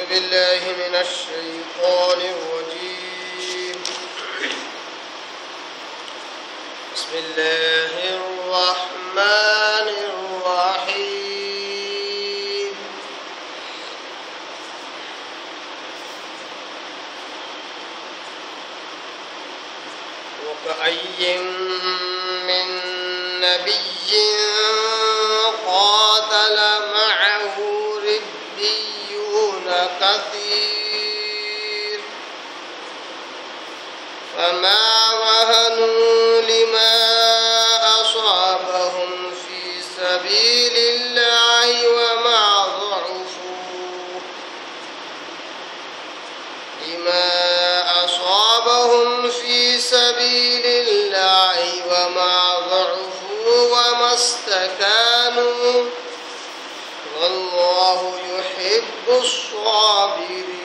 بالله من الشيطان الرجيم. بسم الله الرحمن الرحيم. وكأي من نبي قاتل معه ربيون كثير فما وهنوا لما أصابهم في سبيل الله وما ضعفوا وما استكانوا والله يحب الصابرين.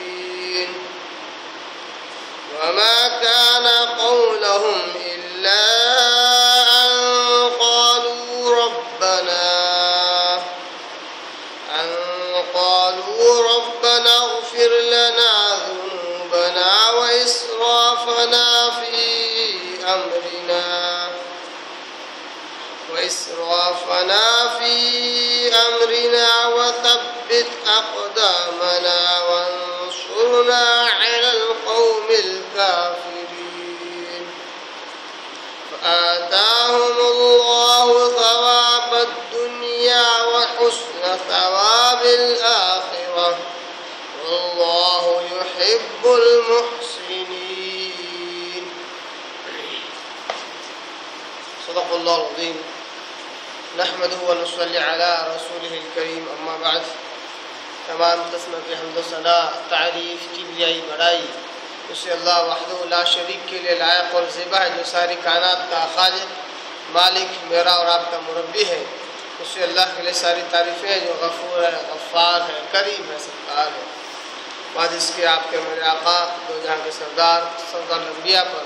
وما كان قولهم إلا أن قالوا ربنا اغفر لنا ذنوبنا وإسرافنا في أمرنا وثبت أقدامنا وانصرنا على القوم الكافرين. فآتاهم الله ثواب الدنيا وحسن ثواب الآخرة والله يحب المحسنين. صدق الله العظيم. نحمده ونصلي على رسوله الكريم. اما بعد. تمام قسم کے حمد و ثنا تعریف کبریائی بڑائی اسے اللہ وحدہ لا شریک کے لیے لائق اور زیبا ہے، جو ساری کائنات کا خالق، مالک، میرا اور آپ کا مربی ہے. اسے اللہ کے لیے ساری تعریفیں ہیں، جو غفور ہے، غفار ہے، کریم ہے، ستار ہے. بعد اس کے آپ کے میرے آقا دو جہاں کے سردار الانبیاء پر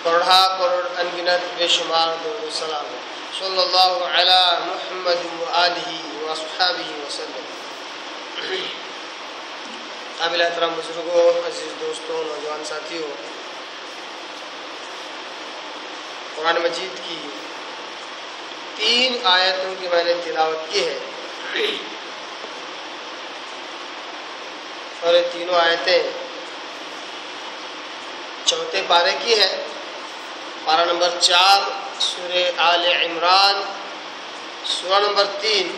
کروڑا کروڑ انگنت بے شمار درود و سلام ہے. صلی اللہ علی محمد وآلہ واصحابہ وسلم. قابل احترام بزرگوں، عزیز دوستوں، نوجوان ساتھیوں، قرآن مجید کی 3 آیتوں کی میں نے تلاوت کی ہے اور یہ تینوں آیتیں چوتھے پارے کی ہیں. پارہ نمبر 4 سورہ آل عمران، سورہ نمبر 3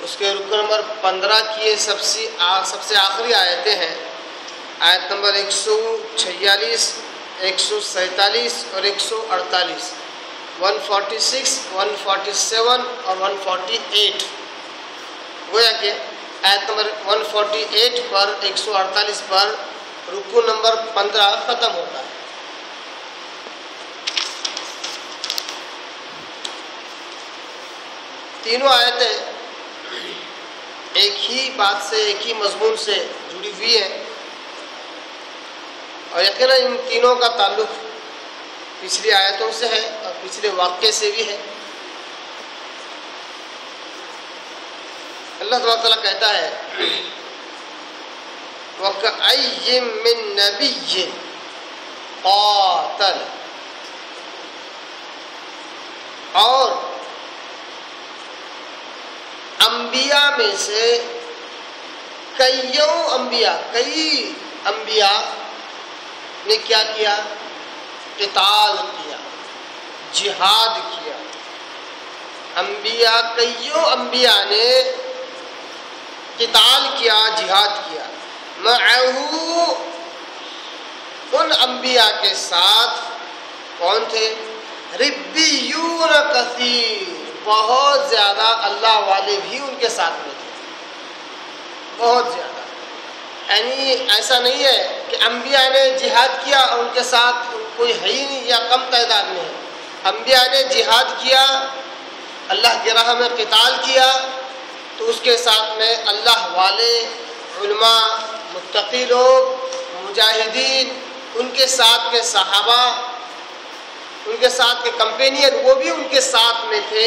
اس کے رکن نمبر 15 کی سب سے آخری آیتیں ہیں. آیت نمبر 146، 147 اور 148، 146، 147 اور 148. گویا کہ آیت نمبر 148 پر 148 پر رکن نمبر 15 ختم ہوتا ہے. تینوں آیتیں ایک ہی بات سے، ایک ہی مضمون سے جڑی ہوئی ہیں اور یقیناً ان تینوں کا تعلق پچھلی آیتوں سے ہے اور پچھلے واقعے سے بھی ہے. اللہ تعالیٰ کہتا ہے وَكَأَيٍّ مِّن نَبِيٍّ قَاتَلَ، اور انبیاء میں سے کئی انبیاء نے کیا کیا؟ قتال کیا، جہاد کیا. کئیوں انبیاء نے قتال کیا، جہاد کیا. معہو، ان انبیاء کے ساتھ کون تھے؟ ربیون کثیر، بہت زیادہ اللہ والے بھی ان کے ساتھ میں تھے، بہت زیادہ. یعنی ایسا نہیں ہے کہ انبیاء نے جہاد کیا اور ان کے ساتھ کوئی ہے ہی نہیں یا کم تعداد میں ہے. انبیاء نے جہاد کیا، اللہ کی راہ میں قتال کیا، تو اس کے ساتھ میں اللہ والے، علماء، متقی لوگ، مجاہدین، ان کے ساتھ کے صحابہ، ان کے ساتھ کے کمپینین، وہ بھی ان کے ساتھ میں تھے،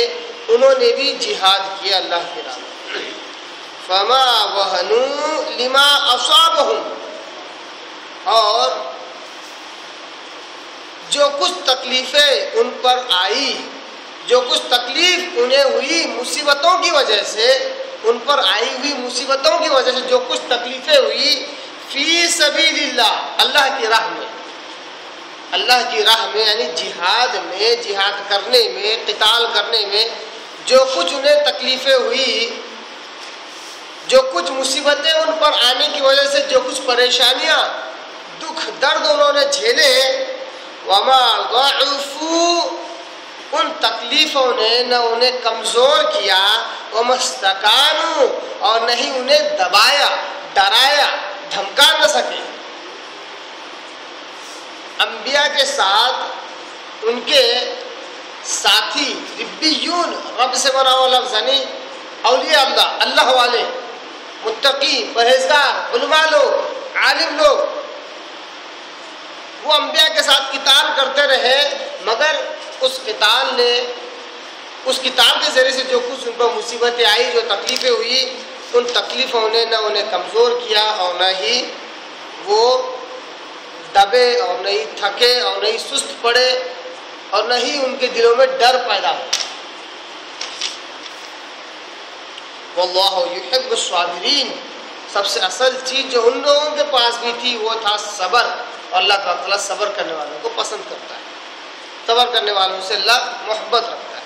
انہوں نے بھی جہاد کیا اللہ کی راہ میں. فما وهنوا لما اصابهم، اور جو کچھ تکلیفیں ان پر آئی، جو کچھ تکلیف انہیں ہوئی مصیبتوں کی وجہ سے، ان پر آئی ہوئی مصیبتوں کی وجہ سے جو کچھ تکلیفیں ہوئی، فی سبیل اللہ، اللہ کی راہ میں، اللہ کی راہ میں یعنی جہاد میں، جہاد کرنے میں، قتال کرنے میں جو کچھ انہیں تکلیفیں ہوئی، جو کچھ مصیبتیں ان پر آنے کی وجہ سے، جو کچھ پریشانیاں، دکھ درد انہوں نے جھیلے، وما ضعفوا، ان تکلیفوں نے نہ انہیں کمزور کیا، وما استکانوا، اور نہیں انہیں دبایا، ڈرایا، دھمکا نہ سکے۔ انبیاء کے ساتھ ان کے ساتھی ربیون، رب سے بنا ہوا لفظ یعنی اولیاء اللہ، اللہ والے، متقی، پرہیزگار، علماء لوگ، عالم لوگ، وہ انبیاء کے ساتھ قتال کرتے رہے، مگر اس قتال کے ذریعے سے جو کچھ ان پر مصیبتیں آئی، جو تکلیفیں ہوئی، ان تکلیفوں نے نہ انہیں کمزور کیا اور نہ ہی وہ دبے اور نہیں تھکے اور نہیں سست پڑے اور نہ ہی ان کے دلوں میں ڈر پیدا ہو۔ واللہ یحب الصابرین، سب سے اصل چیز جو ان لوگوں کے پاس بھی تھی وہ تھا صبر، اور اللہ تعالیٰ صبر کرنے والوں کو پسند کرتا ہے، صبر کرنے والوں سے اللہ محبت رکھتا ہے۔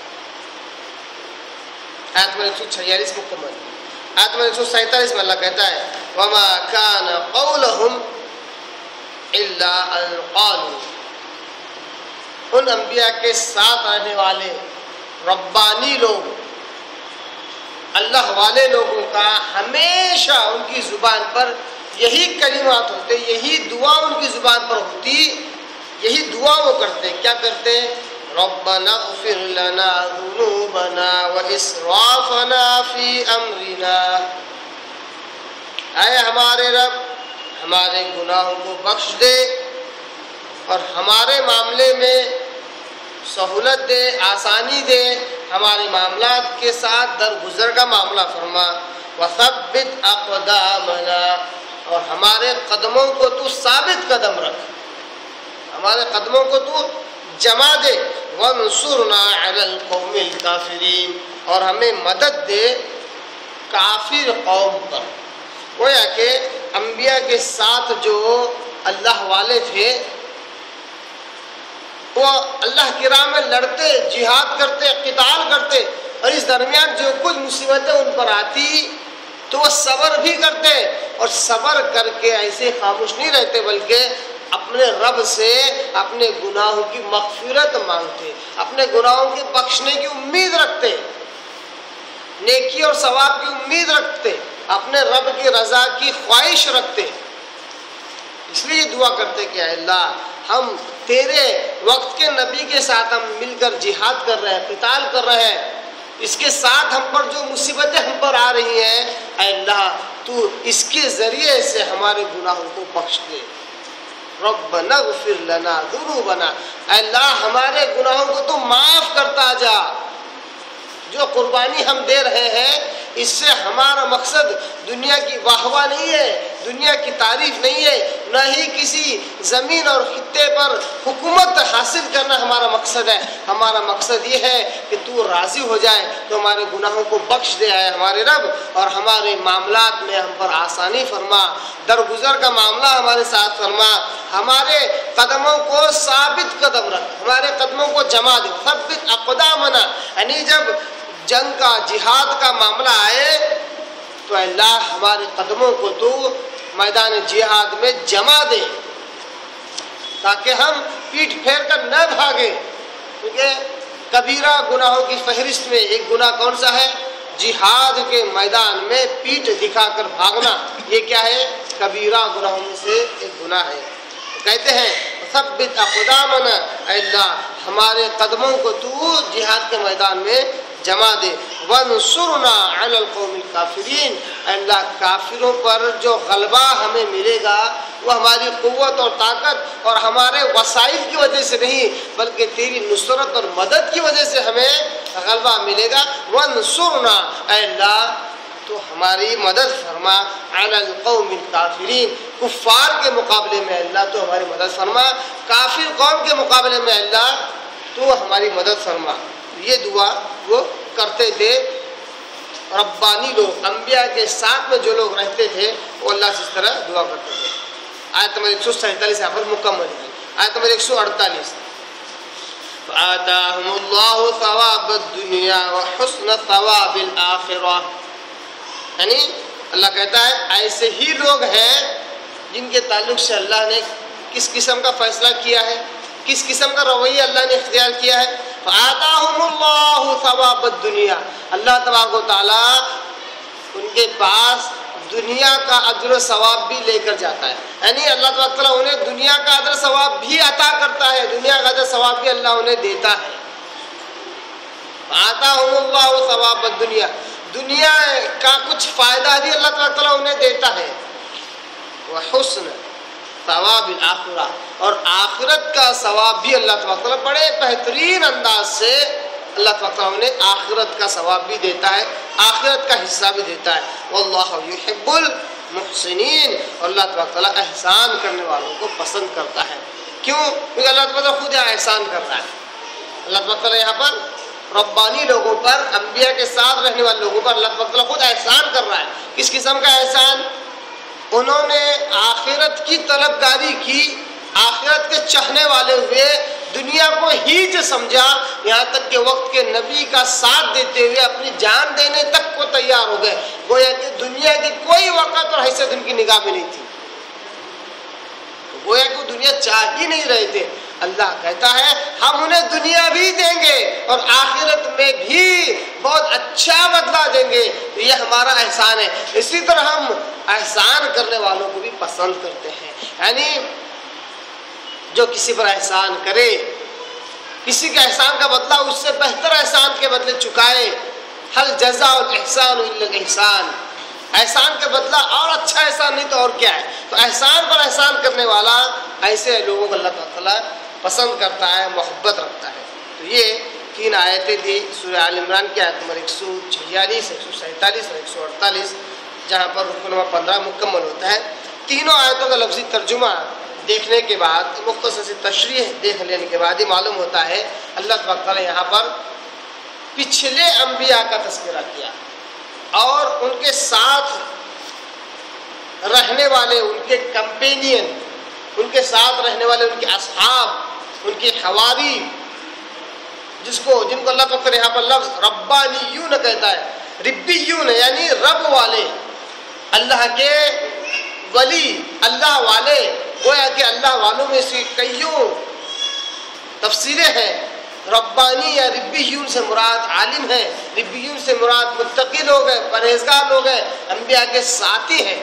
آیت نمبر 146 مکمل۔ آیت نمبر 147 میں اللہ کہتا ہے وَمَا كَانَ قَوْلَهُمْ إِلَّا أَن قَالُوا، ان انبیاء کے ساتھ رہنے والے ربانی لوگ، اللہ والے لوگوں کا ہمیشہ ان کی زبان پر یہی کلمات ہوتے، یہی دعا ان کی زبان پر ہوتی، یہی دعا وہ کرتے۔ کیا کرتے؟ ربنا اغفر لنا ذنوبنا واسرافنا فی امرنا، اے ہمارے رب ہمارے گناہوں کو بخش دے اور ہمارے معاملے میں سہولت دے، آسانی دے، ہمارے معاملات کے ساتھ درگزر کا معاملہ فرما، وثبت اقدامنا، اور ہمارے قدموں کو تو ثابت قدم رکھ، ہمارے قدموں کو تو جما دے، وانصرنا علی القوم الکافرین، اور ہمیں مدد دے کافر قوم پر۔ گویا کہ انبیاء کے ساتھ جو اللہ والے تھے وہ اللہ کی راہ میں لڑتے، جہاد کرتے، قتال کرتے، اور اس درمیان جو کچھ مصیبتیں ان پر آتی تو وہ صبر بھی کرتے، اور صبر کر کے ایسے خاموش نہیں رہتے بلکہ اپنے رب سے اپنے گناہوں کی مغفرت مانگتے، اپنے گناہوں کے بخشنے کی امید رکھتے، نیکی اور ثواب کی امید رکھتے، اپنے رب کی رضا کی خواہش رکھتے۔ اس لیے دعا کرتے کہ اے اللہ ہم تیرے وقت کے نبی کے ساتھ ہم مل کر جہاد کر رہے ہیں، قتال کر رہے ہیں، اس کے ساتھ ہم پر جو مصیبتیں ہم پر آ رہی ہیں اے اللہ تو اس کے ذریعے سے ہمارے گناہوں کو بخش دے۔ ربنا اغفر لنا ذنوبنا، اے اللہ ہمارے گناہوں کو تو معاف کرتا جا۔ جو قربانی ہم دے رہے ہیں اس سے ہمارا مقصد دنیا کی واہواہ نہیں ہے، دنیا کی تعریف نہیں ہے، نہ ہی کسی زمین اور خطے پر حکومت حاصل کرنا ہمارا مقصد ہے۔ ہمارا مقصد یہ ہے کہ تو راضی ہو جائے، تو ہمارے گناہوں کو بخش دے آئے ہمارے رب، اور ہمارے معاملات میں ہم پر آسانی فرما، درگزر کا معاملہ ہمارے ساتھ فرما، ہمارے قدموں کو ثابت قدم رکھ، ہمارے قدموں کو جما دے، ثبت اقدامنا، یعنی جب جنگ کا جہاد کا معاملہ آئے تو اللہ ہمارے قدموں کو تو میدان جہاد میں جما دے تاکہ ہم پیٹھ پھیر کر نہ بھاگیں، کیونکہ کبیرہ گناہوں کی فہرست میں ایک گناہ کون سا ہے؟ جہاد کے میدان میں پیٹھ دکھا کر بھاگنا، یہ کیا ہے؟ کبیرہ گناہوں میں سے ایک گناہ ہے۔ کہتے ہیں ثبت اقدامنا، اے اللہ ہمارے قدموں کو تو جہاد کے میدان میں جما دے، وانصرنا علی القوم الکافرین، اے اللہ کافروں پر جو غلبہ ہمیں ملے گا وہ ہماری قوت اور طاقت اور ہمارے وسائل کی وجہ سے نہیں بلکہ تیری نصرت اور مدد کی وجہ سے ہمیں غلبہ ملے گا۔ وانصرنا، اے اللہ تو ہماری مدد فرما علی القوم الکافرین، کفار کے مقابلے میں اللہ تو ہماری مدد فرما، کافر قوم کے مقابلے میں اللہ تو ہماری مدد فرما۔ یہ دعا وہ کرتے تھے ربانی لوگ، انبیاء کے ساتھ میں جو لوگ رہتے تھے وہ اللہ سے اس طرح دعا کرتے تھے۔ آیت نمبر 147 یہاں پر مکمل ہے۔ آیت نمبر 148 فآتاہم اللہ ثواب الدنیا وحسن ثواب الآخرہ، یعنی اللہ کہتا ہے ایسے ہی لوگ ہیں جن کے تعلق سے اللہ نے کس قسم کا فیصلہ کیا ہے، کس قسم کا رویہ اللہ نے اختیار کیا ہے۔ فآتاہم اللہ ثواب الدنیا، اللہ تبارک و تعالیٰ ان کے پاس دنیا کا اجر و ثواب بھی لے کر جاتا ہے، یعنی اللہ تبارک و تعالیٰ انہیں دنیا کا اجر و ثواب بھی عطا کرتا ہے، دنیا کا اجر و ثواب بھی اللہ انہیں دیتا ہے۔ فآتاہم اللہ ثواب الدنیا، دنیا کا کچھ فائدہ بھی اللہ تبارک و تعالیٰ انہیں دیتا ہے، وحسن ثواب الآخرہ، اور آخرت کا ثواب بھی اللہ تبارک و تعالیٰ بڑے بہترین انداز سے اللہ تبارک و تعالیٰ انہیں آخرت کا ثواب بھی دیتا ہے، آخرت کا حصہ بھی دیتا ہے۔ واللہ یحب المحسنین، اور اللہ تبارک و تعالیٰ احسان کرنے والوں کو پسند کرتا ہے۔ کیوں؟ کیونکہ اللہ تبارک و تعالیٰ خود یہاں احسان کر رہا ہے۔ اللہ تبارک و تعالیٰ یہاں پر ربانی لوگوں پر، انبیاء کے ساتھ رہنے والے لوگوں پر اللہ تبارک و تعالیٰ خود احسان کر رہا ہے۔ کس قسم کا احسان؟ انہوں نے آخرت کی طلبگاری کی، آخرت کے چاہنے والے ہوئے، دنیا کو ہیچ سمجھا، یہاں تک کہ وقت کے نبی کا ساتھ دیتے ہوئے اپنی جان دینے تک کو تیار ہو گئے، گویا کہ دنیا کی کوئی وقت اور حیثیت ان کی نگاہ میں نہیں تھی، گویا کہ وہ دنیا چاہ ہی نہیں رہے تھے۔ اللہ کہتا ہے ہم انہیں دنیا بھی دیں گے اور آخرت میں بھی بہت اچھا بدلہ دیں گے، تو یہ ہمارا احسان ہے۔ اسی طرح ہم احسان کرنے والوں کو بھی پسند کرتے ہیں، یعنی جو کسی پر احسان کرے، کسی کے احسان کا بدلہ اس سے بہتر احسان کے بدلے چکائے، حل جزاء الاحسان الا الاحسان، احسان کے بدلہ اور اچھا احسان نہیں تو اور کیا ہے۔ تو احسان پر احسان کرنے والا ایسے لوگوں کو اللہ تعالیٰ پسند کرتا ہے، محبت رکھتا ہے۔ تو یہ 3 آیتیں تھی سورہ آل عمران کی آیت نمبر 146، 147 اور 148، جہاں پر رکن نمبر 15 مکمل ہوتا ہے۔ تینوں آیتوں کا لفظی ترجمہ دیکھنے کے بعد، مختصر سی تشریح دیکھ لینے کے بعد یہ معلوم ہوتا ہے اللہ تبارک تعالیٰ یہاں پر پچھلے انبیاء کا تذکرہ کیا اور ان کے ساتھ رہنے والے، ان کے کمپینین، ان کے ساتھ رہنے والے، ان کے اصحاب، ان کے حواری، جن کو اللہ تعالیٰ یہاں پر لفظ ربانیون کہتا ہے، ربیون یعنی رب والے، اللہ کے ولی، اللہ والے، گویا کہ اللہ والوں میں سے کئیوں تفسیریں ہیں۔ ربانی یا ربیون سے مراد عالم ہے، ربیون سے مراد متقی لوگ ہیں، پرہیزگار لوگ ہیں، انبیاء کے ساتھی ہیں۔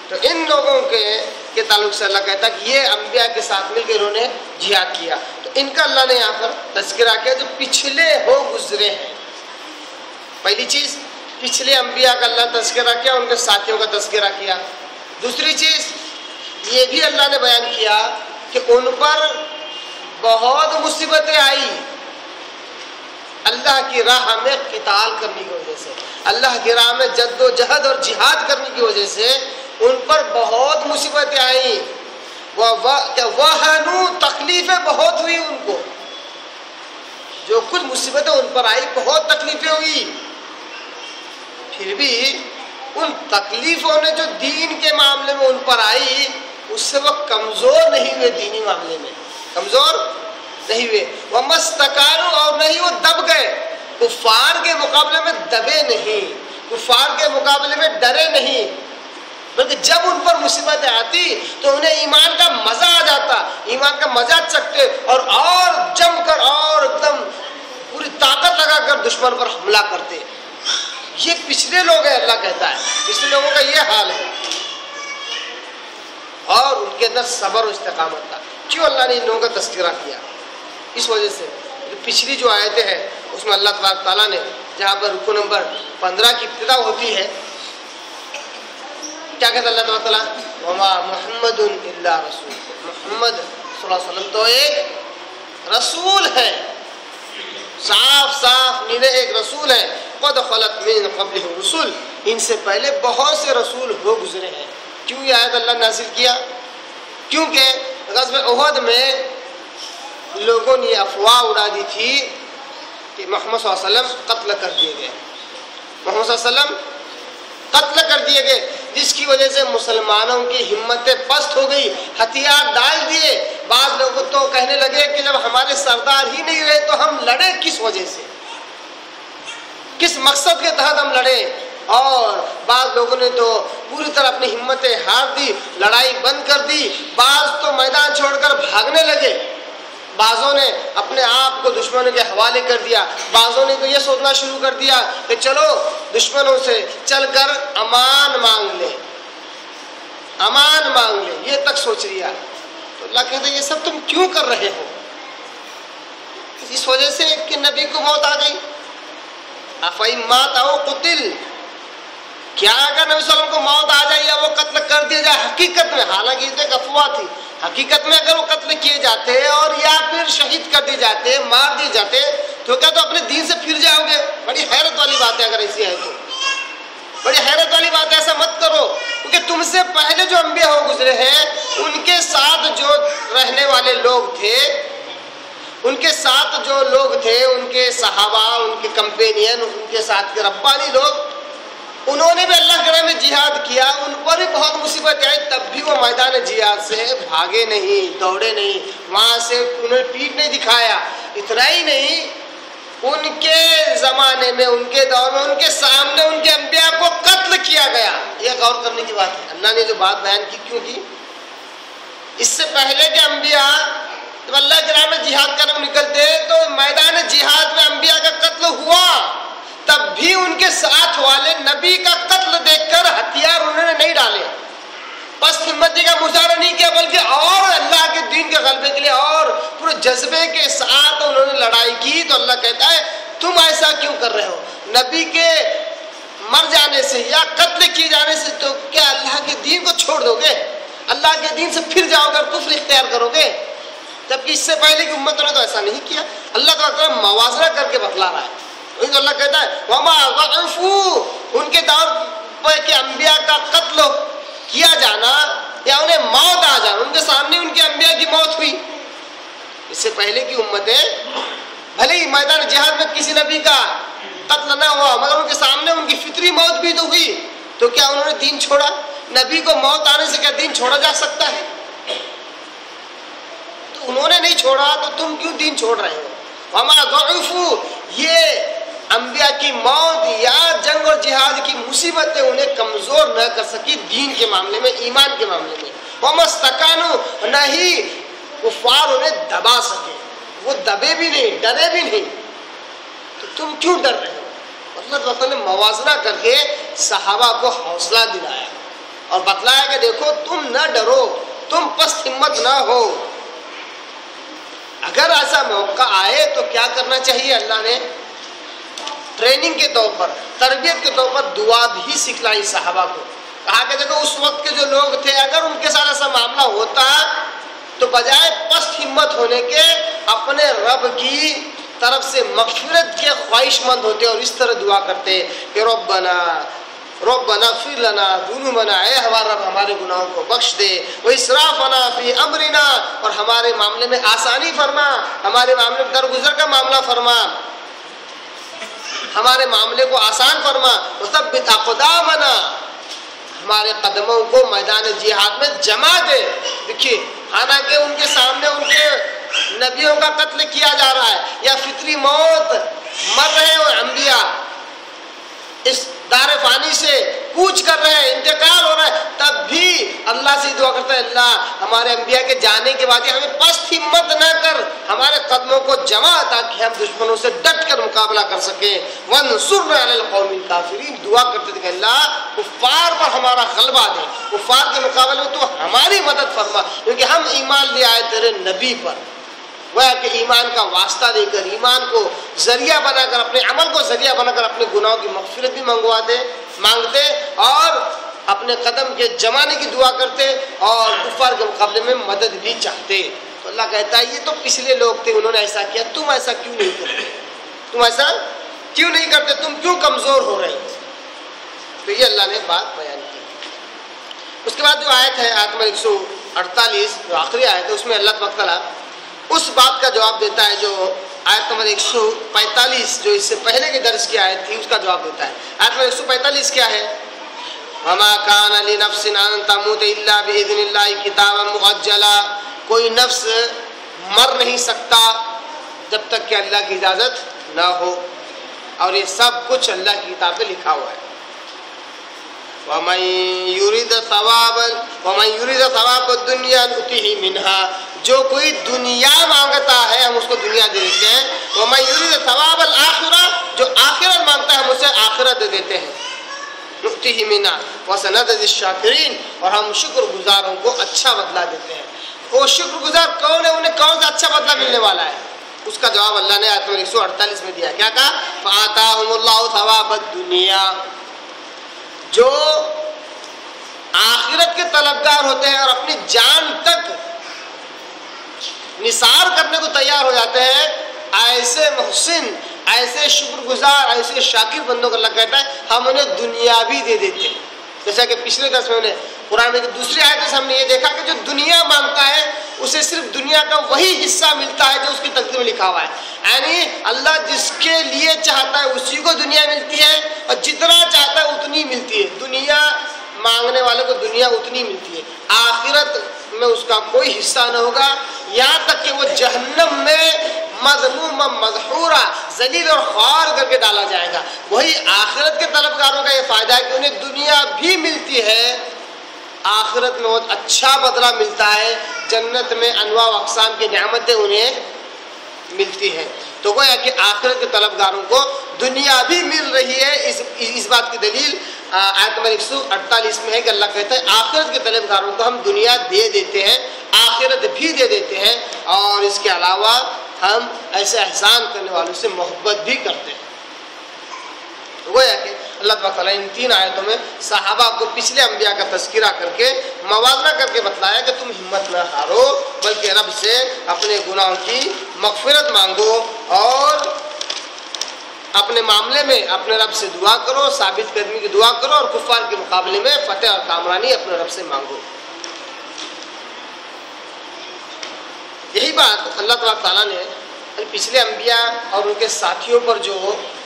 تو ان لوگوں کے تعلق سے اللہ کہتا ہے کہ یہ انبیاء کے ساتھ مل کے انہوں نے جہاد کیا، تو ان کا اللہ نے یہاں پر تذکرہ کیا جو پچھلے ہو گزرے ہیں۔ پہلی چیز پچھلے انبیاء کا اللہ تذکرہ کیا، ان کے ساتھیوں کا تذکرہ کیا۔ دوسری چیز یہ بھی اللہ نے بیان کیا کہ ان پر بہت مصیبتیں آئی اللہ کی راہ میں قتال کرنے کی وجہ سے، اللہ کی راہ میں جد و جہد اور جہاد کرنے کی وجہ سے ان پر بہت مصیبتیں آئیں، وہنو تکلیفیں بہت ہوئی، ان کو جو کچھ مصیبتیں ان پر آئی بہت تکلیفیں ہوئی، پھر بھی ان تکلیفوں نے جو دین کے معاملے میں ان پر آئی اس سے وہ کمزور نہیں ہوئے، دینی معاملے میں کمزور نہیں ہوئے، وہ مستقارو، اور نہیں وہ دب گئے، کفار کے مقابلے میں دبے نہیں، کفار کے مقابلے میں ڈرے نہیں، بلکہ جب ان پر مصیبتیں آتی تو انہیں ایمان کا مزہ آ جاتا، ایمان کا مزہ چکھتے اور جم کر اور ایک دم پوری طاقت لگا کر دشمن پر حملہ کرتے۔ یہ پچھلے لوگ ہیں، اللہ کہتا ہے پچھلے لوگوں کا یہ حال ہے، اور ان کے اندر صبر و استقامت تھا۔ کیوں اللہ نے ان لوگوں کا تذکرہ کیا؟ اس وجہ سے پچھلی جو آیتیں ہیں اس میں اللہ تبارک تعالیٰ نے جہاں پر رکو نمبر 15 کی ابتدا ہوتی ہے، کیا کہتا اللہ تبارک تعالیٰ؟ وما محمد الا رسول، محمد صلی اللہ علیہ وسلم تو ایک رسول ہے، صاف صاف نیرے ایک رسول ہے، قد خلت من قبلہ الرسل، ان سے پہلے بہت سے رسول ہو گزرے ہیں۔ کیوں یہ آیت اللہ نازل کیا؟ کیونکہ غزوہ احد میں لوگوں نے افواہ اڑا دی تھی کہ محمد صلی اللہ علیہ وسلم قتل کر دیے گئے، محمد صلی اللہ علیہ وسلم قتل کر دیے گئے، جس کی وجہ سے مسلمانوں کی ہمتیں پست ہو گئی، ہتھیار ڈال دیے۔ بعض لوگ تو کہنے لگے کہ جب ہمارے سردار ہی نہیں رہے تو ہم لڑے کس وجہ سے، کس مقصد کے تحت ہم لڑے؟ اور بعض لوگوں نے تو پوری طرح اپنی ہمتیں ہار دی، لڑائی بند کر دی، بعض تو میدان چھوڑ کر بھاگنے لگے، بعضوں نے اپنے آپ کو دشمنوں کے حوالے کر دیا، بعضوں نے تو یہ سوچنا شروع کر دیا کہ چلو دشمنوں سے چل کر امان مانگ لے، امان مانگ لے، یہ تک سوچ لیا۔ تو اللہ کہتا ہے یہ سب تم کیوں کر رہے ہو؟ اس وجہ سے کہ نبی کو موت آ گئی۔ افئن مات او قتل، کیا اگر نبی صلی اللہ علیہ وسلم کو موت آ جائے یا وہ قتل کر دیا جائے حقیقت میں، حالانکہ یہ تو ایک افواہ تھی، حقیقت میں اگر وہ قتل کیے جاتے اور یا پھر شہید کر دیے جاتے، مار دیے جاتے، تو کیا تو اپنے دین سے پھر جاؤ گے؟ بڑی حیرت والی بات ہے، اگر ایسی ہے تو بڑی حیرت والی بات ہے۔ ایسا مت کرو، کیونکہ تم سے پہلے جو انبیاء ہو گزرے ہیں ان کے ساتھ جو رہنے والے لوگ تھے، ان کے ساتھ جو لوگ تھے، ان کے صحابہ، ان کے کمپینین، ان کے ساتھ کے ربانی لوگ، انہوں نے بھی اللہ کے راہ میں جہاد کیا، ان پر بھی بہت مصیبت آئی، تب بھی وہ میدان جہاد سے بھاگے نہیں، دوڑے نہیں، وہاں سے انہوں نے پیٹھ نہیں دکھایا۔ اتنا ہی نہیں، ان کے زمانے میں، ان کے دور میں، ان کے سامنے ان کے انبیاء کو قتل کیا گیا۔ یہ غور کرنے کی بات ہے، اللہ نے جو بات بیان کی کیوں کی؟ اس سے پہلے کے انبیاء جب اللہ کے راہ میں جہاد کرنے نکلتے تو میدان جہاد میں انبیاء کا قتل ہوا، تب بھی ان کے ساتھ والے نبی کا قتل دیکھ کر ہتھیار انہوں نے نہیں ڈالے، بس ہمت کا مظاہرہ نہیں کیا، بلکہ اور اللہ کے دین کے غلبے کے لیے اور پورے جذبے کے ساتھ انہوں نے لڑائی کی۔ تو اللہ کہتا ہے تم ایسا کیوں کر رہے ہو؟ نبی کے مر جانے سے یا قتل کیے جانے سے تو کیا اللہ کے دین کو چھوڑ دو گے؟ اللہ کے دین سے پھر جاؤ گے، کفر اختیار کرو گے؟ جبکہ اس سے پہلے کی امتوں نے تو ایسا نہیں کیا۔ اللہ تعالیٰ موازنہ کر کے بتلا رہا ہے۔ تو اللہ کہتا ہے وما ضعفوا، ان کے دور پر کے انبیاء کا قتل کیا جانا یا انہیں موت آ جانا، ان کے سامنے ان کے انبیاء کی موت ہوئی۔ اس سے پہلے کی امتیں بھلے ہی میدان جہاد میں کسی نبی کا قتل نہ ہوا مگر ان کے سامنے ان کی فطری موت بھی تو ہوئی، تو کیا انہوں نے دین چھوڑا؟ نبی کو موت آنے سے کیا دین چھوڑا جا سکتا ہے؟ تو انہوں نے نہیں چھوڑا تو تم کیوں دین چھوڑ رہے ہو؟ وما ضعفوا، یہ انبیاء کی موت یا جنگ اور جہاد کی مصیبتیں انہیں کمزور نہ کر سکی دین کے معاملے میں، ایمان کے معاملے میں۔ وما استکانوا، نہ ہی کفار انہیں دبا سکے، وہ دبے بھی نہیں، ڈرے بھی نہیں۔ تو تم کیوں ڈر رہے ہو؟ اللہ تعالیٰ نے موازنہ کر کے صحابہ کو حوصلہ دلایا اور بتلایا کہ دیکھو تم نہ ڈرو، تم پست ہمت نہ ہو۔ اگر ایسا موقع آئے تو کیا کرنا چاہیے؟ اللہ نے ٹریننگ کے طور پر، تربیت کے طور پر دعا بھی سکھلائی صحابہ کو۔ کہا کہ دیکھو اس وقت کے جو لوگ تھے اگر ان کے ساتھ ایسا معاملہ ہوتا تو بجائے پست ہمت ہونے کے اپنے رب کی طرف سے مغفرت کے خواہش مند ہوتے اور اس طرح دعا کرتے کہ ربنا اغفر لنا ذنوبنا، اے ہمارا رب ہمارے گناہوں کو بخش دے، واسرافنا فی امرنا، اور ہمارے معاملے میں آسانی فرما، ہمارے معاملے میں درگزر کا معاملہ فرما، ہمارے معاملے کو آسان فرما، وثبت اقدامنا، ہمارے قدموں کو میدان جہاد میں جما دے۔ دیکھیے حالانکہ ان کے سامنے ان کے نبیوں کا قتل کیا جا رہا ہے یا فطری موت مر رہے ہیں، انبیاء اس دار فانی سے کوچ کر رہے ہیں، انتقال ہو رہا ہے، تب بھی اللہ سے دعا کرتا ہے اللہ ہمارے انبیاء کے جانے کے بعد ہمیں پست ہمت نہ کر، ہمارے قدموں کو جما تاکہ ہم دشمنوں سے ڈٹ کر مقابلہ کر سکیں۔ وانصرنا علی القوم الکافرین، دعا کرتے تھے کہ اللہ کفار پر ہمارا غلبہ دے، کفار کے مقابلے میں تو ہماری مدد فرما، کیونکہ ہم ایمان لے آئے تیرے نبی پر۔ وہ کہ ایمان کا واسطہ دے کر، ایمان کو ذریعہ بنا کر، اپنے عمل کو ذریعہ بنا کر اپنے گناہوں کی مغفرت بھی مانگتے اور اپنے قدم کے جمانے کی دعا کرتے اور کفار کے مقابلے میں مدد بھی چاہتے۔ تو اللہ کہتا ہے یہ تو پچھلے لوگ تھے، انہوں نے ایسا کیا، تم ایسا کیوں نہیں کرتے؟ تم ایسا کیوں نہیں کرتے؟ تم کیوں کمزور ہو رہے ہو؟ تو یہ اللہ نے بات بیان کی۔ اس کے بعد جو آیت ہے آیت نمبر 148 جو آخری آیت ہے، اس میں اللہ تبارک تعالیٰ اس بات کا جواب دیتا ہے جو آیت نمبر 145 جو اس سے پہلے کے درس کی آیت تھی اس کا جواب دیتا ہے۔ آیت نمبر 145 کیا ہے؟ وَمَا كَانَ لِنَفْسٍ أَن تَمُوتَ إِلَّا بِإِذْنِ اللَّهِ كِتَابًا مُؤَجَّلًا، کوئی نفس مر نہیں سکتا جب تک کہ اللہ کی اجازت نہ ہو، اور یہ سب کچھ اللہ کی کتاب میں لکھا ہوا ہے۔ وَمَن يُرِدْ ثَوَابَ الدُّنْيَا نُؤْتِهِ مِنْهَا، جو کوئی دنیا مانگتا ہے ہم اس کو دنیا دے دیتے ہیں۔ وَمَن يُرِدْ ثَوَابَ الْآخِرَةِ، جو آخرت مانگتا ہے ہم اسے آخرت دے دیتے ہیں۔ نُؤْتِهِ مِنْهَا وَسَنَجْزِي الشَّاكِرِينَ، اور ہم شکر گزاروں کو اچھا بدلہ دیتے ہیں۔ وہ شکر گزار کون ہے؟ انہیں کون سا اچھا بدلہ ملنے والا ہے؟ اس کا جواب اللہ نے آیت نمبر 148 میں دیا۔ کیا کہا؟ فَآتَاهُمُ اللَّهُ ثَوَابَ الدُّنْيَا، جو آخرت کے طلبگار ہوتے ہیں اور اپنی جان تک نثار کرنے کو تیار ہو جاتے ہیں، ایسے محسن، ایسے شکر گزار، ایسے شاکر بندوں کو اللہ کہتا ہے ہم انہیں دنیا بھی دے دیتے ہیں۔ جیسا کہ پچھلے درس میں قرآن میں دوسری آیت سے ہم نے یہ دیکھا کہ جو دنیا مانگتا ہے اسے صرف دنیا کا وہی حصہ ملتا ہے جو اس کی تقدیر میں لکھا ہوا ہے، یعنی اللہ جس کے لیے چاہتا ہے اسی کو دنیا ملتی ہے، اور جتنا چاہتا ہے اتنی ملتی ہے۔ دنیا مانگنے والے کو دنیا اتنی ملتی ہے، آخرت میں اس کا کوئی حصہ نہ ہوگا، یہاں تک کہ وہ جہنم میں مذموما مدحورا، ذلیل اور خوار کر کے ڈالا جائے گا۔ وہی آخرت کے طلبگاروں کا یہ فائدہ ہے کہ انہیں دنیا بھی ملتی ہے، آخرت میں بہت اچھا بدلہ ملتا ہے، جنت میں انواع و اقسام کی نعمتیں انہیں ملتی ہیں۔ تو گویا کہ آخرت کے طلبگاروں کو دنیا بھی مل رہی ہے۔ اس بات کی دلیل آیت نمبر 148 میں ہے کہ اللہ کہتا ہے آخرت کے طلبگاروں کو ہم دنیا دے دیتے ہیں، آخرت بھی دے دیتے ہیں، اور اس کے علاوہ ہم ایسے احسان کرنے والوں سے محبت بھی کرتے ہیں۔ تو گویا کہ اللہ تعالیٰ ان تین آیتوں میں صحابہ کو پچھلے انبیاء کا تذکرہ کر کے موازنہ کر کے بتلایا کہ تم ہمت نہ ہارو، بلکہ رب سے اپنے گناہوں کی مغفرت مانگو، اور اپنے معاملے میں اپنے رب سے دعا کرو، ثابت قدمی کی دعا کرو، اور کفار کے مقابلے میں فتح اور کامرانی اپنے رب سے مانگو۔ یہی بات اللہ تعالیٰ نے پچھلے انبیاء اور ان کے ساتھیوں پر جو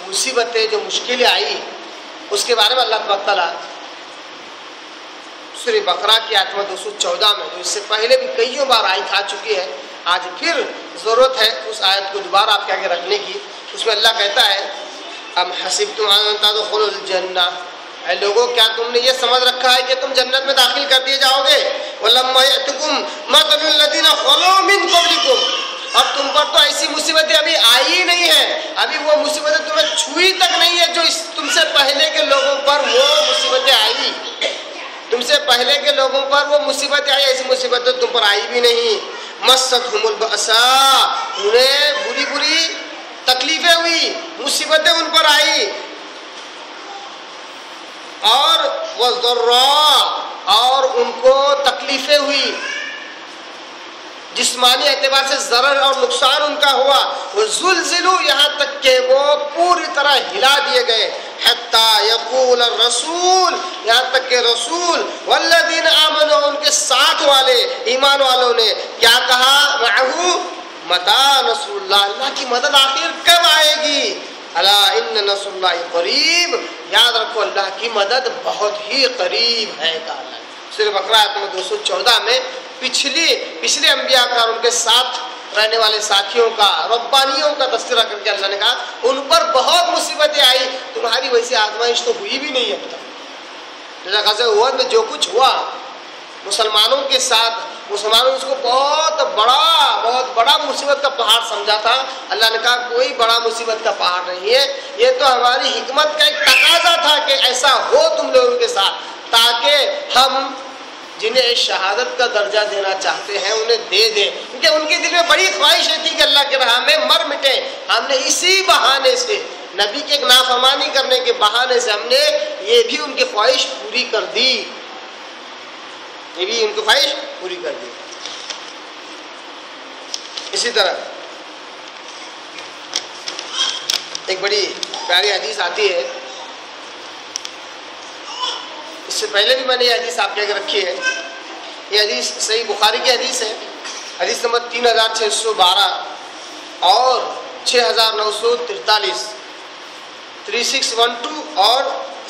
مصیبتیں، جو مشکلیں آئی، اس کے بارے میں اللہ تعالیٰ سورہ بقرہ کی آیت نمبر 214 میں، جو اس سے پہلے بھی کئیوں بار آیت آ چکی ہے، آج پھر ضرورت ہے اس آیت کو دوبارہ آپ کے آگے رکھنے کی۔ اس میں اللہ کہتا ہے ام حسبتم ان تدخلوا الجنہ، اے لوگوں کیا تم نے یہ سمجھ رکھا ہے کہ تم جنت میں داخل کر دیے جاؤ گے؟ ولما یأتکم مثل الذین خلوا من قبلکم، اور تم پر تو ایسی مصیبتیں ابھی آئی ہی نہیں ہیں، ابھی وہ مصیبتیں تمہیں چھوئی تک نہیں ہے جو تم سے پہلے کے لوگوں پر وہ مصیبتیں آئی۔ تم سے پہلے کے لوگوں پر وہ مصیبتیں آئی، ایسی مصیبتیں تم پر آئی بھی نہیں۔ مستہم البأساء، انہیں بری بری تکلیفیں ہوئی، مصیبتیں ان پر آئی، اور والضراء، اور ان کو تکلیفیں ہوئی، جسمانی اعتبار سے ضرر اور نقصان ان کا ہوا۔ وزلزلوا، یہاں تک کہ وہ پوری طرح ہلا دیے گئے۔ حتی یقول الرسول، یہاں تک کہ رسول والذین آمنوا، ان کے ساتھ والے ایمان والوں نے کیا کہا؟ معہ متی نصر اللہ، اللہ کی مدد آخر کب آئے گی؟ الا ان نصر اللہ قریب، یاد رکھو اللہ کی مدد بہت ہی قریب ہے۔ سورہ بقرہ آیت نمبر 214 میں پچھلے انبیاء کا اور ان کے ساتھ رہنے والے ساتھیوں کا، ربانیوں کا تذکرہ کر کے اللہ نے کہا ان پر بہت مصیبتیں آئی، تمہاری ویسی آزمائش تو ہوئی بھی نہیں اب تک۔ جیسا غزوہ احد میں جو کچھ ہوا مسلمانوں کے ساتھ، مسلمانوں نے اس کو بہت بڑا مصیبت کا پہاڑ سمجھا تھا، اللہ نے کہا کوئی بڑا مصیبت کا پہاڑ نہیں ہے، یہ تو ہماری حکمت کا ایک تقاضا تھا کہ ایسا ہو تم لوگوں کے ساتھ، تاکہ ہم جنہیں شہادت کا درجہ دینا چاہتے ہیں انہیں دے دیں، کیونکہ ان کے دل میں بڑی خواہشیں تھی کہ اللہ کے راہ میں مر مٹے۔ ہم نے اسی بہانے سے، نبی کے ایک نافرمانی کرنے کے بہانے سے ہم نے یہ بھی ان کی خواہش پوری کر دی، یہ بھی ان کی خواہش پوری کر دی۔ اسی طرح ایک بڑی پیاری حدیث آتی ہے، اس سے پہلے بھی میں نے یہ حدیث آپ کے آگے رکھی ہے. یہ حدیث صحیح بخاری کی حدیث ہے، حدیث نمبر 3612 اور 6943، 3612 اور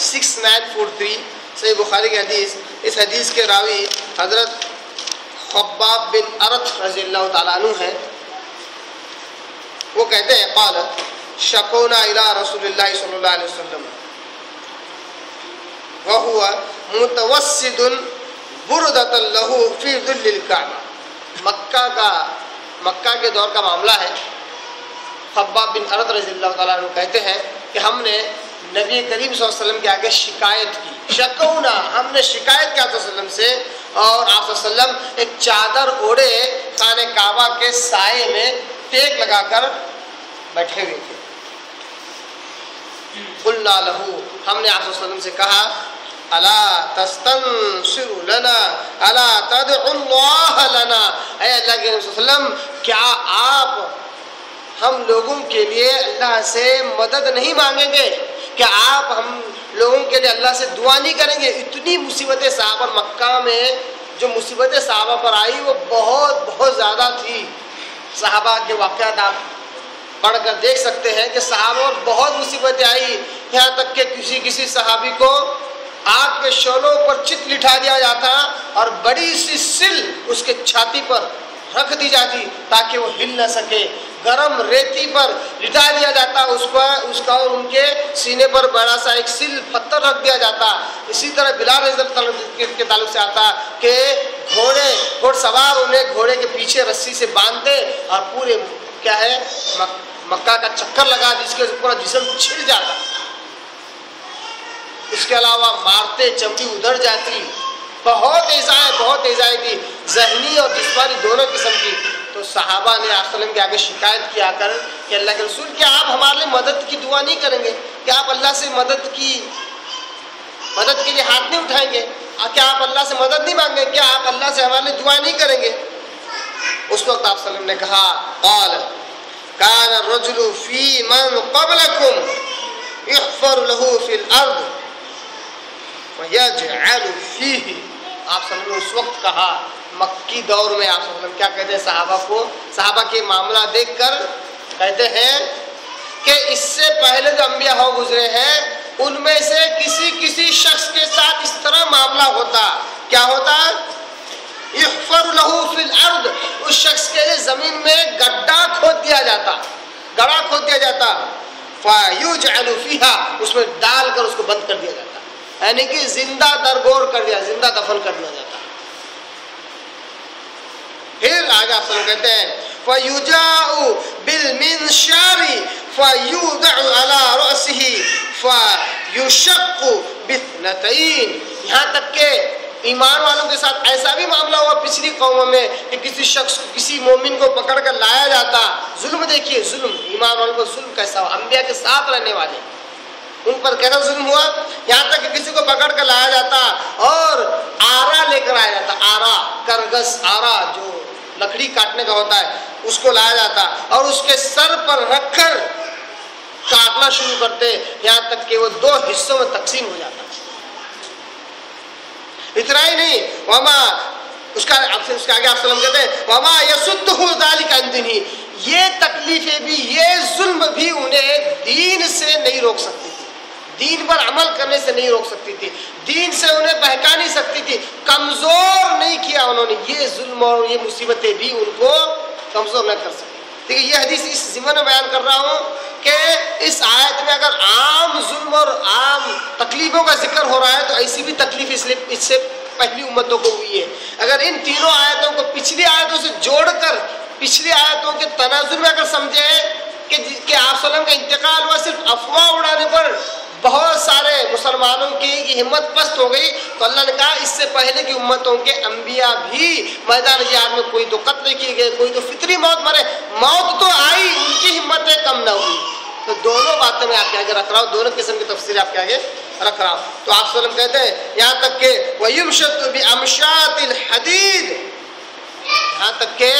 6943 صحیح بخاری کی حدیث. اس حدیث کے راوی حضرت خباب بن ارت رضی اللہ تعالیٰ عنہ ہیں. وہ کہتے ہیں قال شکونا الی رسول اللہ صلی اللہ علیہ وسلم وهو متوسد بردۃ له فی ظل الکعبہ. مکہ کے دور کا معاملہ ہے. خباب بن ارت رضی اللہ تعالیٰ عنہ کہتے ہیں کہ ہم نے نبی کریم صلی اللہ علیہ وسلم کے آگے شکایت کی. شکونا، ہم نے شکایت کیا صلی اللہ علیہ وسلم سے، اور آپ صلی اللہ علیہ وسلم ایک چادر اوڑھے خانہ کعبہ کے سائے میں ٹیک لگا کر بیٹھے ہوئے تھے. قلنا لہو، ہم نے آپ صلی اللہ علیہ وسلم سے کہا الا تستنصر لنا الا تدعو اللہ لنا، اے اللہ کے نبی صلی اللہ علیہ وسلم کیا آپ ہم لوگوں کے لیے اللہ سے مدد نہیں مانگیں گے؟ کیا آپ ہم لوگوں کے لیے اللہ سے دعا نہیں کریں گے؟ اتنی مصیبتیں صحابہ مکہ میں جو مصیبتیں صحابہ پر آئی وہ بہت بہت زیادہ تھی. صحابہ کے واقعات آپ پڑھ کر دیکھ سکتے ہیں کہ صحابہ پر بہت مصیبتیں آئی، یہاں تک کہ کسی صحابی کو آگ کے شعلوں پر چت لٹھا دیا جاتا اور بڑی سی سل اس کے چھاتی پر رکھ دی جاتی تاکہ وہ ہل نہ سکے. گرم ریتی پر لٹا دیا جاتا اس کا اور ان کے سینے پر بڑا سا ایک سل پتھر رکھ دیا جاتا. اسی طرح بلال رضی اللہ عنہ کے تعلق سے آتا کہ گھوڑ سوار انہیں گھوڑے کے پیچھے رسی سے باندھتے اور پورے کیا ہے مکہ کا چکر لگا جس کے پورا جسم چھل جاتا. اس کے علاوہ مارتے چمڑی ادھڑ جاتی. بہت ایزائیں تھی، ذہنی اور جسمانی دونوں قسم کی. تو صحابہ نے آپ صلی اللہ علیہ وسلم کے آگے شکایت کیا کر کہ اللہ کے رسول کیا آپ ہمارے لیے مدد کی دعا نہیں کریں گے؟ کیا آپ اللہ سے مدد کے لیے ہاتھ نہیں اٹھائیں گے؟ کیا آپ اللہ سے مدد نہیں مانگیں گے؟ کیا آپ اللہ سے ہمارے لیے دعا نہیں کریں گے؟ اس وقت آپ صلی اللہ علیہ وسلم نے کہا قال کان الرجل فی من قبلکم یحفر له فی الارض ویجعل فیہ. آپ صلی اللہ علیہ وسلم نے اس وقت کہا مکی دور میں آپ صلی اللہ علیہ وسلم کیا کہتے ہیں صحابہ کے معاملہ دیکھ کر کہتے ہیں کہ اس سے پہلے جو انبیاء ہو گزرے ہیں ان میں سے کسی شخص کے ساتھ اس طرح معاملہ ہوتا. کیا ہوتا؟ یحفر له فی الارض، اس شخص کے لیے زمین میں گڑھا کھود دیا جاتا فیجعل فیہا، اس میں ڈال کر اس کو بند کر دیا جاتا، یعنی کہ زندہ دفن کر دیا جاتا. پھر آگے آپ کہتے ہیں فَيُجَاءُ بِالْمِنْشَارِ فَيُوضَعُ عَلَى رَأْسِهِ فَيُشَقُّ بِاثْنَتَيْنِ. یہاں تک کہ ایمان والوں کے ساتھ ایسا بھی معاملہ ہوا پچھلی قوموں میں کہ کسی مومن کو پکڑ کر لایا جاتا. ظلم دیکھیے، ظلم ایمان والوں کو ظلم کیسا ہوا، انبیاء کے ساتھ رہنے والے ان پر کیسا ظلم ہوا. یہاں تک کہ کسی کو پکڑ کر لایا جاتا اور آرا لے کر آیا جاتا. آرا کرگس، آرا جو لکڑی کاٹنے کا ہوتا ہے اس کو لایا جاتا اور اس کے سر پر رکھ کر کاٹنا شروع کرتے یہاں تک کہ وہ 2 حصوں میں تقسیم ہو جاتا. اتنا ہی نہیں، وما اس کا آگے آپ وسلم کہتے ہیں وما یصدہ ذلک عن دینہ، یہ تکلیفیں بھی، یہ ظلم بھی انہیں دین سے نہیں روک سکتی تھی، دین پر عمل کرنے سے نہیں روک سکتی تھی، دین سے انہیں بہکا نہیں سکتی تھی، کمزور نہیں کیا انہوں نے. یہ ظلم اور یہ مصیبتیں بھی ان کو کمزور نہ کر سکتی. دیکھیے یہ حدیث اس ضمن میں بیان کر رہا ہوں کہ اس آیت میں اگر عام ظلم اور عام تکلیفوں کا ذکر ہو رہا ہے تو ایسی بھی تکلیف اس سے پہلی امتوں کو ہوئی ہے. اگر ان تینوں آیتوں کو پچھلی آیتوں سے جوڑ کر پچھلی آیتوں کے تناظر میں اگر سمجھے کہ آپ صلی اللہ علیہ وسلم کا انتقال ہوا صرف افواہ اڑانے پر بہت سارے مسلمانوں کی ہمت پست ہو گئی، تو اللہ نے کہا اس سے پہلے کی امتوں کے انبیاء بھی میدان جہاد میں کوئی تو قتل کیے گئے، کوئی تو فطری موت مرے، موت تو آئی، ان کی ہمتیں کم نہ ہوئی. تو دونوں باتیں میں آپ کے آگے رکھ رہا ہوں، دونوں قسم کی تفسیر آپ کے آگے رکھ رہا ہوں. تو آپ صلی اللہ علیہ وسلم کہتے ہیں یہاں تک کہ وَيُمْشَطُ بِأَمْشَاطِ الْحَدِيدِ، یہاں تک کہ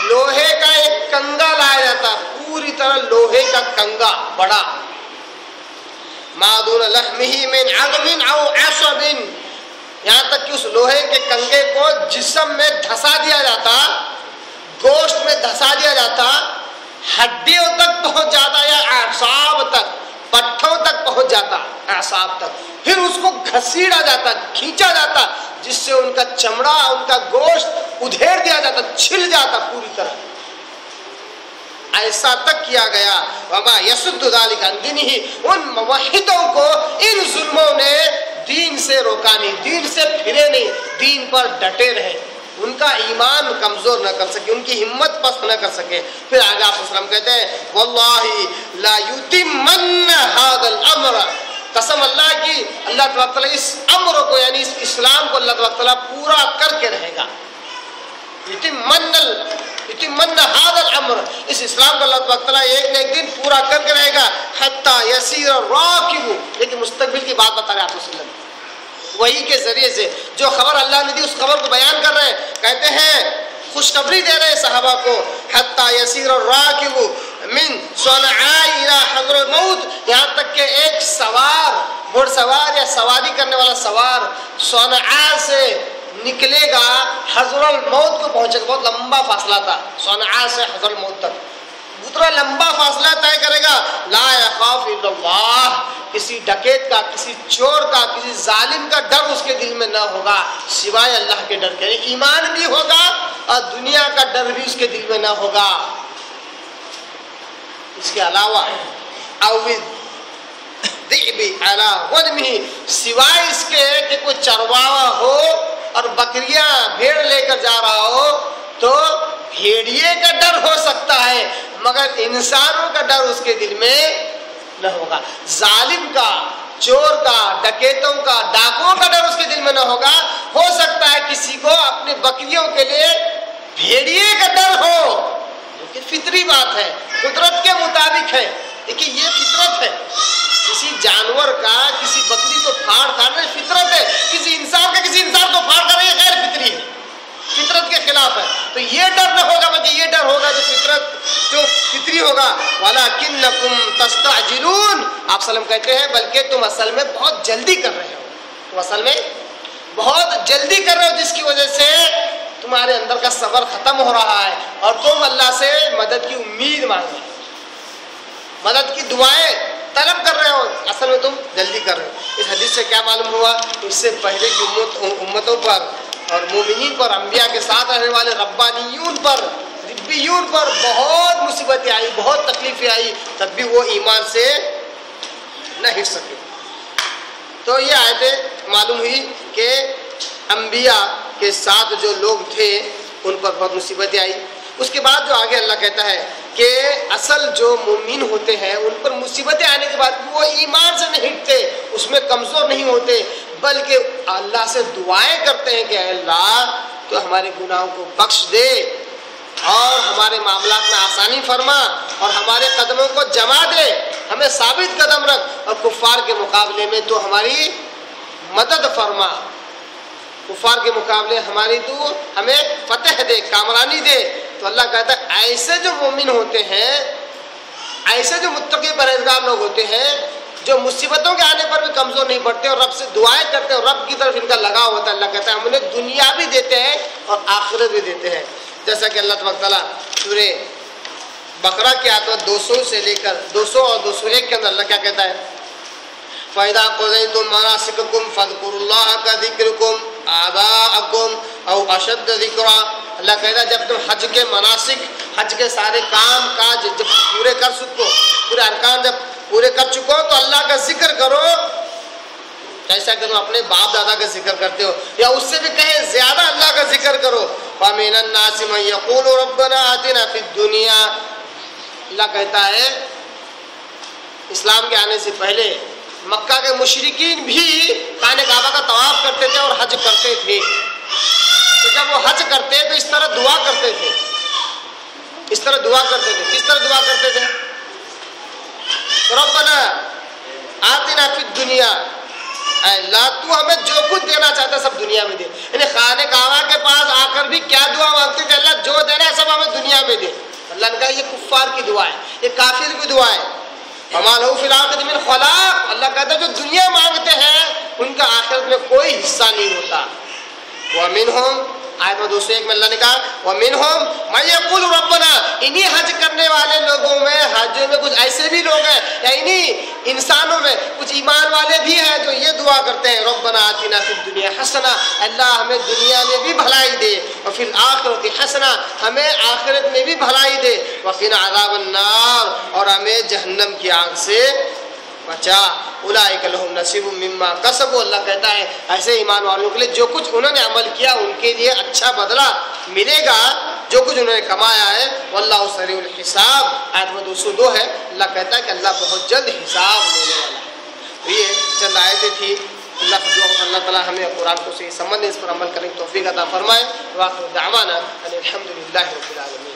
لوہے کا ایک کنگا لایا جاتا، پوری طرح لوہے کا کنگا. بڑا، ما دون لحمہ من عظم او عصب، یہاں تک کہ اس لوہے کے کنگے کو جسم میں دھسا دیا جاتا، گوشت میں دھسا دیا جاتا، ہڈیوں تک پہنچ جاتا یا اعصاب تک، پٹھوں تک پہنچ جاتا، اعصاب تک، پھر اس کو گھسیڑا جاتا، کھینچا جاتا، جس سے ان کا چمڑا، ان کا گوشت ادھیڑ دیا جاتا، چھل جاتا پوری طرح، ایسا تک کیا گیا۔ وما یصد ذلک عن دینہ، ان موحدوں کو ان ظلموں نے دین سے روکا نہیں، دین سے پھرے نہیں، دین پر ڈٹے رہے، ان کا ایمان کمزور نہ کر سکے، ان کی ہمت پست نہ کر سکے۔ پھر آگے آپ وسلم کہتے ہیں واللہ لا یتمن ھذا الامر، قسم اللہ کی، اللہ تبارک تعالیٰ اس امر کو یعنی اس اسلام کو اللہ تبارک تعالیٰ پورا کر کے رہے گا۔ یتمن ھذا الامر، اس اسلام کو اللہ تبارک تعالیٰ ایک نہ ایک دن پورا کر کے رہے گا۔ حتی یسیر الراکب، لیکن مستقبل کی بات بتا رہے ہیں آپ وسلم، وہی کے ذریعے سے جو خبر اللہ نے دی اس خبر کو بیان کر رہے ہیں، کہتے ہیں خوشخبری دے رہے ہیں صحابہ کو، حتی یسیر الراکب من صنعاء الی حضر الموت، یہاں تک کہ ایک سوار، گھوڑ سوار یا سواری کرنے والا سوار صنعاء سے نکلے گا حضر الموت کو پہنچے گا، بہت لمبا فاصلہ تھا صنعاء سے حضر الموت تک، اتنا لمبا فاصلہ طے کرے گا، لا یخاف الا اللہ، کسی ڈکیت کا، کسی چور کا، کسی ظالم کا ڈر اس کے دل میں نہ ہوگا سوائے اللہ کے ڈر کے، ایمان بھی ہوگا اور دنیا کا ڈر بھی اس کے دل میں نہ ہوگا۔ اس کے علاوہ الذئب علی غنمہ، سوائے اس کے کہ کوئی چرواہا ہو اور بکریاں بھیڑ لے کر جا رہا ہو تو بھیڑیے کا ڈر ہو سکتا ہے، مگر انسانوں کا ڈر اس کے دل میں نہ ہوگا، ظالم کا، چور کا، ڈکیتوں کا، ڈاکوؤں کا ڈر اس کے دل میں نہ ہوگا۔ ہو سکتا ہے کسی کو اپنی بکریوں کے لیے بھیڑیے کا ڈر ہو، یہ فطری بات ہے، قدرت کے مطابق ہے، دیکھیے یہ فطرت ہے، کسی جانور کا کسی بکری کو پھاڑ کھانا فطرت ہے، کسی انسان کا کسی انسان کو پھاڑ کھانا یہ غیر فطری ہے، فطرت کے خلاف ہے، تو یہ ڈر نہ ہوگا بلکہ یہ ڈر ہوگا جو فطرت جو فطری ہوگا۔ وَلَكِنَّكُمْ تَسْتَعْجِلُونَ، آپ صلی اللہ علیہ وسلم کہتے ہیں بلکہ تم اصل میں بہت جلدی کر رہے ہو، تم اصل میں بہت جلدی کر رہے ہو، جس کی وجہ سے تمہارے اندر کا صبر ختم ہو رہا ہے اور تم اللہ سے مدد کی امید مانگ رہے ہو، مدد کی دعائیں طلب کر رہے ہو، اصل میں تم جلدی کر رہے ہو۔ اس حدیث سے کیا معلوم ہوا؟ اس سے پہلے کی امتوں پر اور مومنین پر، انبیاء کے ساتھ رہنے والے ربانیون پر، ربیون پر بہت مصیبتیں آئی، بہت تکلیفیں آئی، تب بھی وہ ایمان سے نہ ہٹ سکے۔ تو یہ آیتیں معلوم ہوئی کہ انبیاء کے ساتھ جو لوگ تھے ان پر بہت مصیبتیں آئی۔ اس کے بعد جو آگے اللہ کہتا ہے کہ اصل جو مومن ہوتے ہیں ان پر مصیبتیں آنے کے بعد وہ ایمان سے نہیں ہٹتے، اس میں کمزور نہیں ہوتے، بلکہ اللہ سے دعائیں کرتے ہیں کہ اے اللہ تو ہمارے گناہوں کو بخش دے اور ہمارے معاملات میں آسانی فرما اور ہمارے قدموں کو جما دے، ہمیں ثابت قدم رکھ اور کفار کے مقابلے میں تو ہماری مدد فرما، کفار کے مقابلے ہماری تو ہمیں فتح دے، کامرانی دے۔ تو اللہ کہتا ہے ایسے جو مومن ہوتے ہیں، ایسے جو متقی پرہیزگار لوگ ہوتے ہیں جو مصیبتوں کے آنے پر بھی کمزور نہیں پڑتے اور رب سے دعائیں کرتے ہیں اور رب کی طرف ان کا لگاؤ ہوتا ہے، اللہ کہتا ہے ہم انہیں دنیا بھی دیتے ہیں اور آخرت بھی دیتے ہیں۔ جیسا کہ اللہ تبارک تعالیٰ سورہ بقرہ کی آیت 200 سے لے کر 200 اور 201 کے اندر اللہ کیا کہتا ہے؟ فَإِذَا قَضَيْتُم مَّنَاسِكَكُمْ فَاذْكُرُوا اللَّهَ كَذِكْرِكُمْ آبَاءَكُمْ أَوْ أَشَدَّ ذِكْرًا۔ اللہ کہتا ہے جب تم حج کے مناسک، حج کے سارے کام کاج جب پورے کر سکو، پورے ارکان جب پورے کر چکو تو اللہ کا ذکر کرو جیسا کہ تم اپنے باپ دادا کا ذکر کرتے ہو، یا اس سے بھی کہیں زیادہ اللہ کا ذکر کرو۔ فَمِنَ النَّاسِ مَن يَقُولُ رَبَّنَا آتِنَا فِي الدُّنْيَا، اللہ کہتا ہے اسلام کے آنے سے پہلے مکہ کے مشرکین بھی خانہ کعبہ کا طواف کرتے تھے اور حج کرتے تھے، تو جب وہ حج کرتے تو اس طرح دعا کرتے تھے، اس طرح دعا کرتے تھے۔ کس طرح دعا کرتے تھے؟ ربنا آتنا فی الدنیا، اے اللہ تو ہمیں جو کچھ دینا چاہتا ہے سب دنیا میں دے، یعنی خانہ کعبہ کے پاس آ کر بھی کیا دعا مانگتے تھے؟ اللہ جو دینا ہے سب ہمیں دنیا میں دے۔ اللہ نے کہا یہ کفار کی دعا ہے، یہ کافر کی دعا ہے، وما له فی الآخرۃ من خلاق، اللہ کہتا ہے جو دنیا مانگتے ہیں ان کا آخرت میں کوئی حصہ نہیں ہوتا. ومنہم، آیت میں 201 میں اللہ نے کہا وَمِنْهُمْ مَن يَقُولُ رَبَّنَا، انہی حج کرنے والے لوگوں میں، حجوں میں کچھ ایسے بھی لوگ ہیں، یا انہی انسانوں میں کچھ ایمان والے بھی ہیں جو یہ دعا کرتے ہیں رَبَّنَا آتِنَا فِي الدُّنْيَا حَسَنَةً، اللہ ہمیں دنیا میں بھی بھلائی دے، وَفِي الْآخِرَةِ حَسَنَةً، ہمیں آخرت میں بھی بھلائی دے، وَقِنَا عَذَابَ النَّارِ، اور ہمیں جہنم کی آگ سے بچا. اولئک لہم نصیب مما کسبوا، اللہ کہتا ہے ایسے ایمان والوں کے لیے جو کچھ انہوں نے عمل کیا ان کے لیے اچھا بدلہ ملے گا، جو کچھ انہوں نے کمایا ہے. واللہ سریع الحساب، آیت میں 202 ہے. اللہ کہتا ہے کہ اللہ بہت جلد حساب لینے والا ہے. تو یہ چند آیتیں تھی. اللہ تعالیٰ ہمیں قرآن کو صحیح سمجھنے، اس پر عمل کرنے کی توفیق عطا فرمائے. واخر دعوانا ان الحمد للہ رب العالمین.